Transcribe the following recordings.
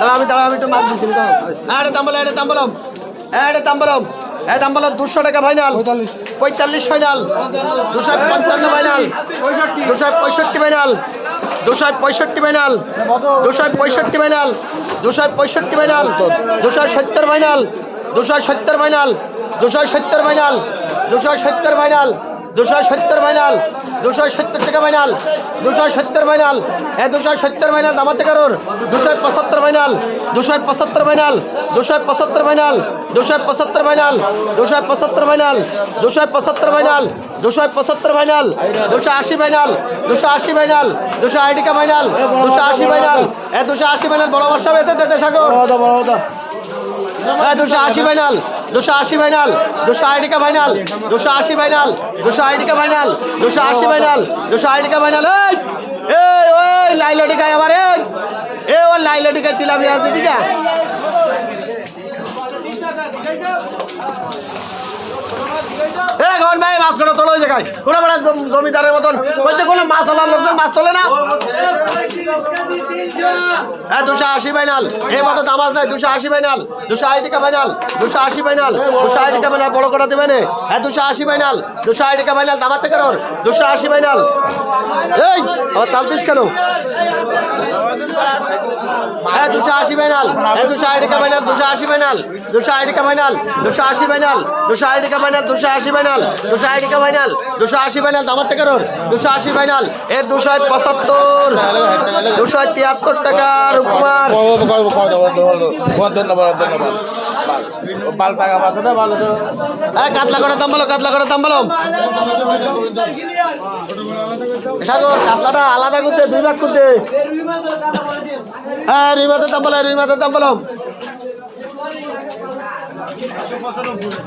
দাঁড়া আমি একটু মাছ দিচ্ছি দাম বললাম 200 টাকা final 45 final 255 final 265 final 265 final 265 final 265 final 270 final 270 final 270 final 270 final 270 final 270 টাকা ফাইনাল 270 ফাইনাল 270 ফাইনাল দাম আছে কারোর 275 final 275 final 275 final 275 final 275 final 275 final 275 final 280 final 280 final 280 টাকা ফাইনাল 280 ফাইনাল 280 ফাইনাল বড় বর্ষা বেতে সাগর 280 ফাইনাল 280 ফাইনাল 260 টাকা ফাইনাল 280 ফাইনাল 260 টাকা final 280 final 260 টাকা ফাইনাল এই ওই লাইলটি গায় আমার এই ও লাইলটি গায় দিলাম ইয়া দিদিকা এখন ভাই মাছ কটা তোলো ওই জায়গায় কোনো বেলা জমিদারের মতন বলতে কোনো মাছ আলার লোকজন মাছ তোলে না 280 ফাইনাল এই মতো দাম আছে 280 ফাইনাল 280 টাকা ফাইনাল 280 ফাইনাল 280 টাকা ফাইনাল বড় কটা দেবে না 280 ফাইনাল 280 টাকা ফাইনাল দাম আছে কারোর 280 ফাইনাল এই ও চালতিস কেন 280 ফাইনাল 260 টাকা ফাইনাল 280 ফাইনাল 260 টাকা ফাইনাল 280 ফাইনাল 260 টাকা ফাইনাল 280 ফাইনাল 260 টাকা ফাইনাল 280 ফাইনাল দাম আছে কারোর 280 ফাইনাল 275 273 টাকা রূপকুমার কাতলা করে দাম বলো সাগর কাতলাটা আলাদা করতে 2 ভাগ করতে হ্যাঁ রুই মাছের দাম বলো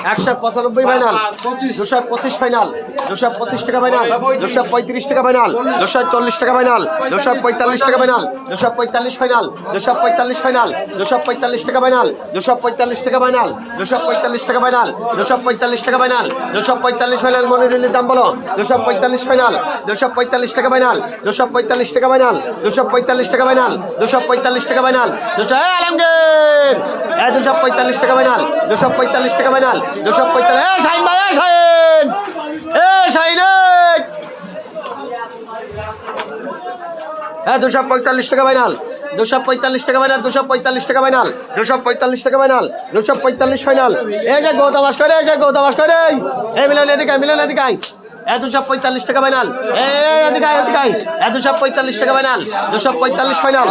195 ফাইনাল 225 ফাইনাল 225 টাকা ফাইনাল 235 টাকা ফাইনাল 240 টাকা ফাইনাল 245 টাকা ফাইনাল 245 ফাইনাল 245 ফাইনাল 245 টাকা ফাইনাল 245 টাকা ফাইনাল 245 টাকা ফাইনাল 245 টাকা ফাইনাল 245 ফাইনাল মনিরুলের দাম বলো 245 ফাইনাল 245 টাকা ফাইনাল 245 টাকা ফাইনাল 245 টাকা ফাইনাল 245 টাকা ফাইনাল 200 আলমগীর 245 টাকা ফাইনাল 245 টাকা ফাইনাল 245 শাহিন ভাই শাহিন 245 টাকা ফাইনাল 245 টাকা ফাইনাল 245 টাকা ফাইনাল 245 টাকা ফাইনাল 245 ফাইনাল এই যে গৌতমাস করে এই মিলন এদিকে 245 টাকা ফাইনাল এদিকে 245 টাকা ফাইনাল 245 ফাইনাল